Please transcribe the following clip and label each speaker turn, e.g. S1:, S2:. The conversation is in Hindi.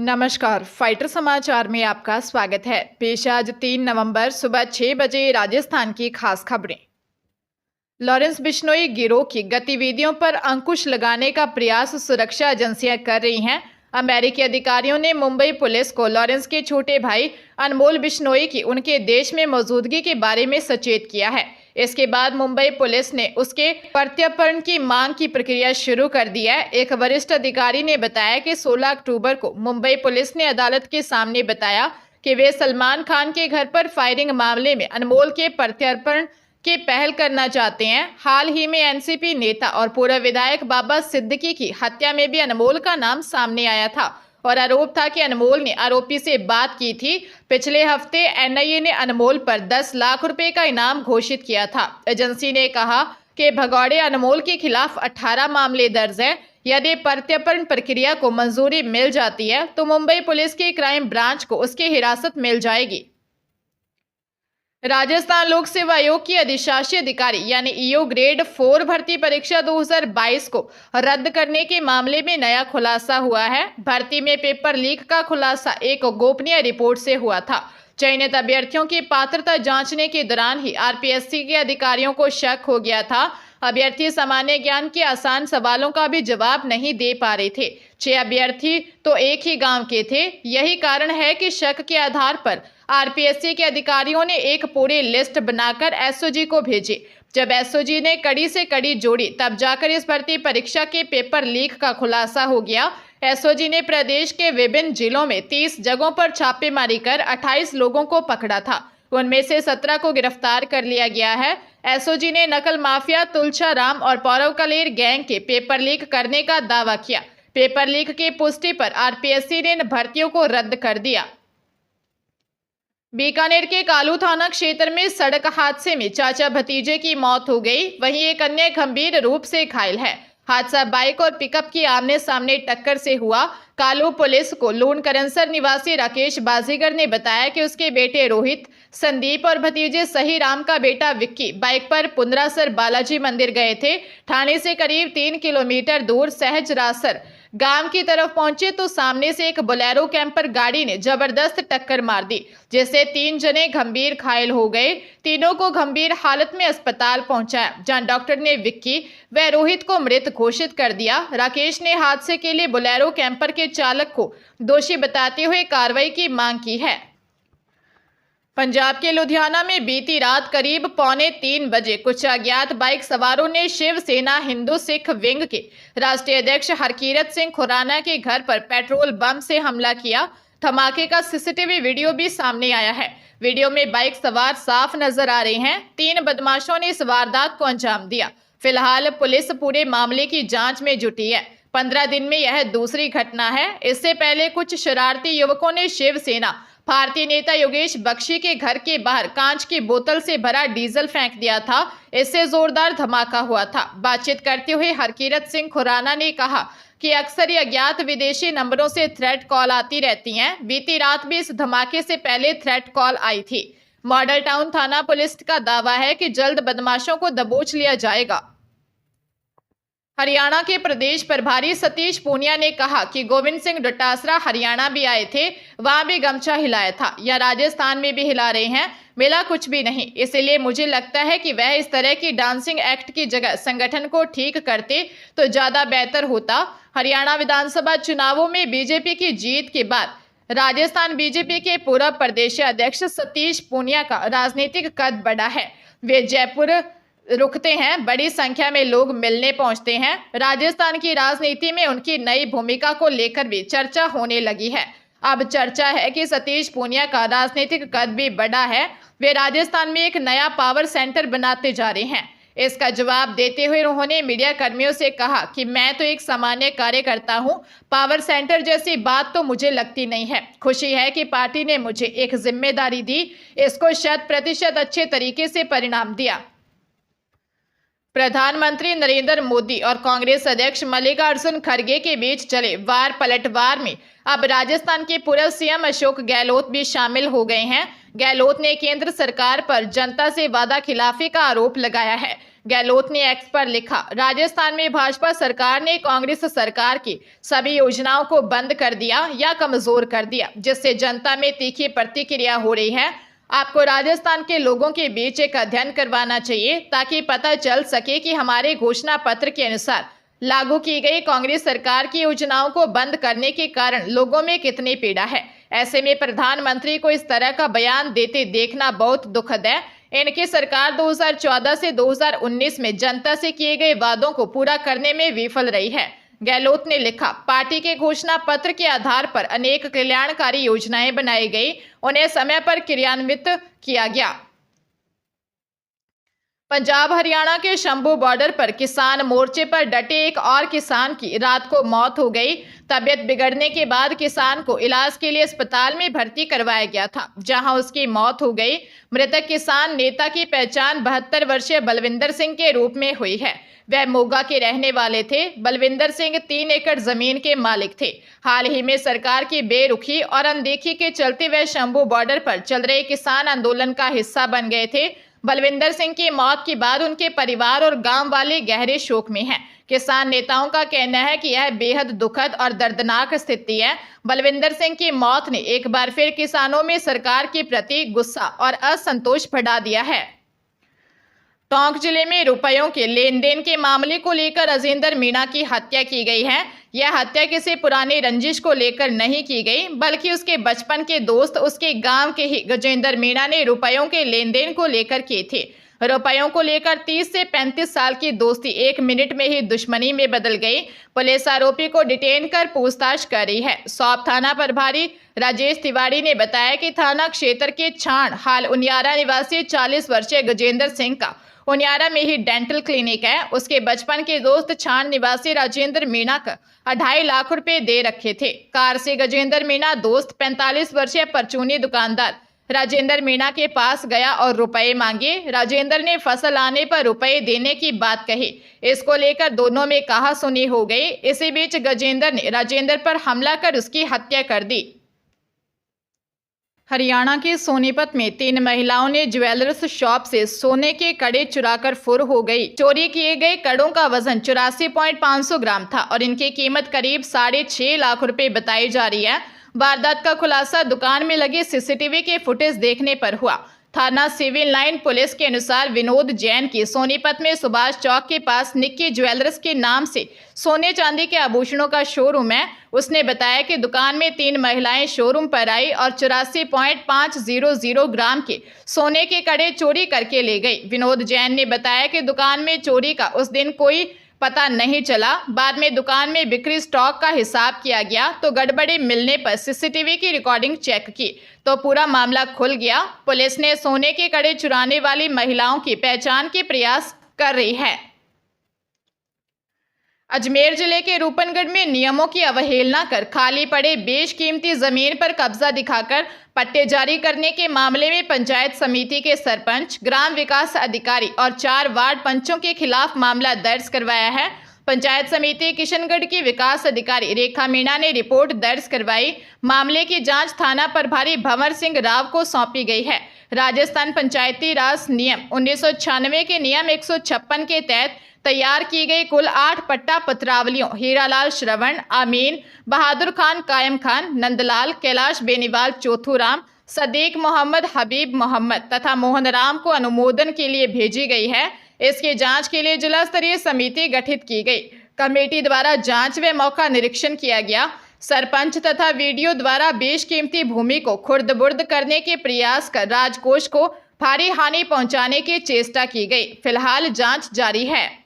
S1: नमस्कार, फाइटर समाचार में आपका स्वागत है। पेश आज 3 नवंबर सुबह 6 बजे राजस्थान की खास खबरें। लॉरेंस बिश्नोई गिरोह की गतिविधियों पर अंकुश लगाने का प्रयास सुरक्षा एजेंसियां कर रही हैं। अमेरिकी अधिकारियों ने मुंबई पुलिस को लॉरेंस के छोटे भाई अनमोल बिश्नोई की उनके देश में मौजूदगी के बारे में सचेत किया है। इसके बाद मुंबई पुलिस ने उसके प्रत्यर्पण की मांग की प्रक्रिया शुरू कर दी है। एक वरिष्ठ अधिकारी ने बताया कि 16 अक्टूबर को मुंबई पुलिस ने अदालत के सामने बताया कि वे सलमान खान के घर पर फायरिंग मामले में अनमोल के प्रत्यर्पण की पहल करना चाहते हैं। हाल ही में एनसीपी नेता और पूर्व विधायक बाबा सिद्दीकी की हत्या में भी अनमोल का नाम सामने आया था और आरोप था कि अनमोल ने आरोपी से बात की थी। पिछले हफ्ते एनआईए ने अनमोल पर 10 लाख रुपए का इनाम घोषित किया था। एजेंसी ने कहा कि भगौड़े अनमोल के खिलाफ 18 मामले दर्ज हैं। यदि प्रत्यर्पण प्रक्रिया को मंजूरी मिल जाती है तो मुंबई पुलिस की क्राइम ब्रांच को उसकी हिरासत मिल जाएगी। राजस्थान लोक सेवा आयोग की अधिशासी अधिकारी यानी ईओ ग्रेड 4 भर्ती परीक्षा 2022 को रद्द करने के मामले में नया खुलासा हुआ है। भर्ती में पेपर लीक का खुलासा एक गोपनीय रिपोर्ट से हुआ था। चयनित अभ्यर्थियों की पात्रता जांचने के दौरान ही आरपीएससी के अधिकारियों को शक हो गया था। अभ्यर्थी सामान्य ज्ञान के आसान सवालों का भी जवाब नहीं दे पा रहे थे। 6 अभ्यर्थी तो एक ही गांव के थे। यही कारण है कि शक के आधार पर आरपीएससी के अधिकारियों ने एक पूरी लिस्ट बनाकर एसओजी को भेजी। जब एसओजी ने कड़ी से कड़ी जोड़ी तब जाकर इस भर्ती परीक्षा के पेपर लीक का खुलासा हो गया। एसओजी ने प्रदेश के विभिन्न जिलों में 30 जगहों पर छापेमारी कर 28 लोगों को पकड़ा था। उनमें से 17 को गिरफ्तार कर लिया गया है। एसओजी ने नकल माफिया तुलछा राम और पौरव कलेर गैंग के पेपर लीक करने का दावा किया। पेपर लीक की पुष्टि पर आरपीएससी ने भर्तियों को रद्द कर दिया। बीकानेर के कालू थाना क्षेत्र में सड़क हादसे में चाचा भतीजे की मौत हो गई, वहीं एक अन्य गंभीर रूप से घायल है। हादसा बाइक और पिकअप की आमने सामने टक्कर से हुआ। कालू पुलिस को लून करंसर निवासी राकेश बाजीगर ने बताया कि उसके बेटे रोहित, संदीप और भतीजे सही राम का बेटा विक्की बाइक पर पुंदरासर बालाजी मंदिर गए थे। ठाणे से करीब 3 किलोमीटर दूर सहजरासर गांव की तरफ पहुंचे तो सामने से एक बोलेरो कैंपर गाड़ी ने जबरदस्त टक्कर मार दी, जिससे 3 जने गंभीर घायल हो गए। तीनों को गंभीर हालत में अस्पताल पहुंचाया, जहां डॉक्टर ने विक्की व रोहित को मृत घोषित कर दिया। राकेश ने हादसे के लिए बोलेरो कैंपर के चालक को दोषी बताते हुए कार्रवाई की मांग की है। पंजाब के लुधियाना में बीती रात करीब 2:45 बजे कुछ अज्ञात बाइक सवारों ने शिवसेना हिंदू सिख विंग के राष्ट्रीय अध्यक्ष हरकीरत सिंह खुराना के घर पर पेट्रोल बम से हमला किया। धमाके का सीसीटीवी वीडियो भी सामने आया है। वीडियो में बाइक सवार साफ नजर आ रहे हैं। 3 बदमाशों ने इस वारदात को अंजाम दिया। फिलहाल पुलिस पूरे मामले की जांच में जुटी है। 15 दिन में यह दूसरी घटना है। इससे पहले कुछ शरारती युवकों ने शिवसेना भारतीय नेता योगेश बख्शी के घर के बाहर कांच की बोतल से भरा डीजल फेंक दिया था। इससे जोरदार धमाका हुआ था। बातचीत करते हुए हरकीरत सिंह खुराना ने कहा कि अक्सर ही अज्ञात विदेशी नंबरों से थ्रेट कॉल आती रहती हैं। बीती रात भी इस धमाके से पहले थ्रेट कॉल आई थी। मॉडल टाउन थाना पुलिस का दावा है कि जल्द बदमाशों को दबोच लिया जाएगा। हरियाणा के प्रदेश प्रभारी सतीश पूनिया ने कहा कि गोविंद सिंह डोटासरा हरियाणा भी आए थे, वहां भी गमछा हिलाया था, या राजस्थान में भी हिला रहे हैं, मिला कुछ भी नहीं। इसलिए मुझे लगता है कि वह इस तरह की डांसिंग एक्ट की जगह संगठन को ठीक करते तो ज्यादा बेहतर होता। हरियाणा विधानसभा चुनावों में बीजेपी की जीत के बाद राजस्थान बीजेपी के पूर्व प्रदेश अध्यक्ष सतीश पूनिया का राजनीतिक कद बढ़ा है। वे जयपुर रुकते हैं, बड़ी संख्या में लोग मिलने पहुंचते हैं। राजस्थान की राजनीति में उनकी नई भूमिका को लेकर भी चर्चा होने लगी है। अब चर्चा है कि सतीश पूनिया का राजनीतिक कद भी बढ़ा है। वे राजस्थान में एक नया पावर सेंटर बनाते जा रहे हैं। इसका जवाब देते हुए उन्होंने मीडिया कर्मियों से कहा कि मैं तो एक सामान्य कार्यकर्ता हूं, पावर सेंटर जैसी बात तो मुझे लगती नहीं है। खुशी है कि पार्टी ने मुझे एक जिम्मेदारी दी, इसको 100% अच्छे तरीके से परिणाम दिया। प्रधानमंत्री नरेंद्र मोदी और कांग्रेस अध्यक्ष मल्लिकार्जुन खड़गे के बीच चले वार पलटवार में अब राजस्थान के पूर्व सीएम अशोक गहलोत भी शामिल हो गए हैं। गहलोत ने केंद्र सरकार पर जनता से वादा खिलाफी का आरोप लगाया है। गहलोत ने एक्स पर लिखा, राजस्थान में भाजपा सरकार ने कांग्रेस सरकार की सभी योजनाओं को बंद कर दिया या कमजोर कर दिया, जिससे जनता में तीखी प्रतिक्रिया हो रही है। आपको राजस्थान के लोगों के बीच एक अध्ययन करवाना चाहिए ताकि पता चल सके कि हमारे घोषणा पत्र के अनुसार लागू की गई कांग्रेस सरकार की योजनाओं को बंद करने के कारण लोगों में कितनी पीड़ा है। ऐसे में प्रधानमंत्री को इस तरह का बयान देते देखना बहुत दुखद है। इनकी सरकार 2014 से 2019 में जनता से किए गए वादों को पूरा करने में विफल रही है। गहलोत ने लिखा, पार्टी के घोषणा पत्र के आधार पर अनेक कल्याणकारी योजनाएं बनाई गई, उन्हें समय पर क्रियान्वित किया गया। पंजाब हरियाणा के शंभू बॉर्डर पर किसान मोर्चे पर डटे एक और किसान की रात को मौत हो गई। तबीयत बिगड़ने के बाद किसान को इलाज के लिए अस्पताल में भर्ती करवाया गया था, जहां उसकी मौत हो गई। मृतक किसान नेता की पहचान 72 वर्षीय बलविंदर सिंह के रूप में हुई है। वह मोगा के रहने वाले थे। बलविंदर सिंह 3 एकड़ जमीन के मालिक थे। हाल ही में सरकार की बेरुखी और अनदेखी के चलते वह शंभू बॉर्डर पर चल रहे किसान आंदोलन का हिस्सा बन गए थे। बलविंदर सिंह की मौत के बाद उनके परिवार और गांव वाले गहरे शोक में हैं। किसान नेताओं का कहना है कि यह बेहद दुखद और दर्दनाक स्थिति है। बलविंदर सिंह की मौत ने एक बार फिर किसानों में सरकार के प्रति गुस्सा और असंतोष बढ़ा दिया है। टोंक जिले में रुपयों के लेन देन के मामले को लेकर राजेंद्र मीणा की हत्या की गई है। यह हत्या किसी पुरानी रंजिश को लेकर नहीं की गई, बल्कि उसके बचपन के दोस्त उसके गांव के ही गजेंद्र मीणा ने रुपयों के लेन देन को लेकर किए थे। रुपयों को लेकर 30 से 35 साल की दोस्ती 1 मिनट में ही दुश्मनी में बदल गई। पुलिस आरोपी को डिटेन कर पूछताछ कर रही है। सौंप थाना प्रभारी राजेश तिवारी ने बताया कि थाना क्षेत्र के छाण हाल उनियारा निवासी 40 वर्षीय गजेंद्र सिंह का उनियारा में ही डेंटल क्लिनिक है। उसके बचपन के दोस्त छाण निवासी राजेंद्र मीणा का 2.5 लाख रुपए दे रखे थे। कार से गजेंद्र मीणा दोस्त 45 वर्षीय परचूनी दुकानदार राजेंद्र मीणा के पास गया और रुपए मांगे। राजेंद्र ने फसल आने पर रुपए देने की बात कही। इसको लेकर दोनों में कहासुनी हो गई। इसी बीच गजेंद्र ने राजेंद्र पर हमला कर उसकी हत्या कर दी। हरियाणा के सोनीपत में 3 महिलाओं ने ज्वेलर्स शॉप से सोने के कड़े चुराकर फुर हो गई। चोरी किए गए कड़ों का वजन 84.500 ग्राम था और इनकी कीमत करीब 6.5 लाख रुपए बताई जा रही है। वारदात का खुलासा दुकान में लगे सीसीटीवी के फुटेज देखने पर हुआ। थाना सिविल लाइन पुलिस के अनुसार विनोद जैन की सोनीपत में सुभाष चौक के पास निक्की ज्वेलर्स के नाम से सोने चांदी के आभूषणों का शोरूम है। उसने बताया कि दुकान में 3 महिलाएं शोरूम पर आई और 84.500 ग्राम के सोने के कड़े चोरी करके ले गई। विनोद जैन ने बताया कि दुकान में चोरी का उस दिन कोई पता नहीं चला। बाद में दुकान में बिक्री स्टॉक का हिसाब किया गया तो गड़बड़ी मिलने पर सीसीटीवी की रिकॉर्डिंग चेक की तो पूरा मामला खुल गया। पुलिस ने सोने के कड़े चुराने वाली महिलाओं की पहचान के प्रयास कर रही है। अजमेर जिले के रूपनगढ़ में नियमों की अवहेलना कर खाली पड़े बेशकीमती जमीन पर कब्जा दिखाकर पट्टे जारी करने के मामले में पंचायत समिति के सरपंच, ग्राम विकास अधिकारी और 4 वार्ड पंचों के खिलाफ मामला दर्ज करवाया है। पंचायत समिति किशनगढ़ की विकास अधिकारी रेखा मीणा ने रिपोर्ट दर्ज करवाई। मामले की जांच थाना प्रभारी भंवर सिंह राव को सौंपी गई है। राजस्थान पंचायती राज नियम 1996 के नियम 156 के तहत तैयार की गई कुल 8 पट्टा पत्रावलियों हीरालाल श्रवण, आमीन, बहादुर खान, कायम खान, नंदलाल, कैलाश बेनीवाल, चौथूराम, सदीक मोहम्मद, हबीब मोहम्मद तथा मोहन राम को अनुमोदन के लिए भेजी गई है। इसकी जांच के लिए जिला स्तरीय समिति गठित की गई। कमेटी द्वारा जांच व मौका निरीक्षण किया गया। सरपंच तथा वीडियो द्वारा बेशकीमती भूमि को खुर्द-बुर्द करने के प्रयास कर राजकोष को भारी हानि पहुंचाने की चेष्टा की गई। फिलहाल जांच जारी है।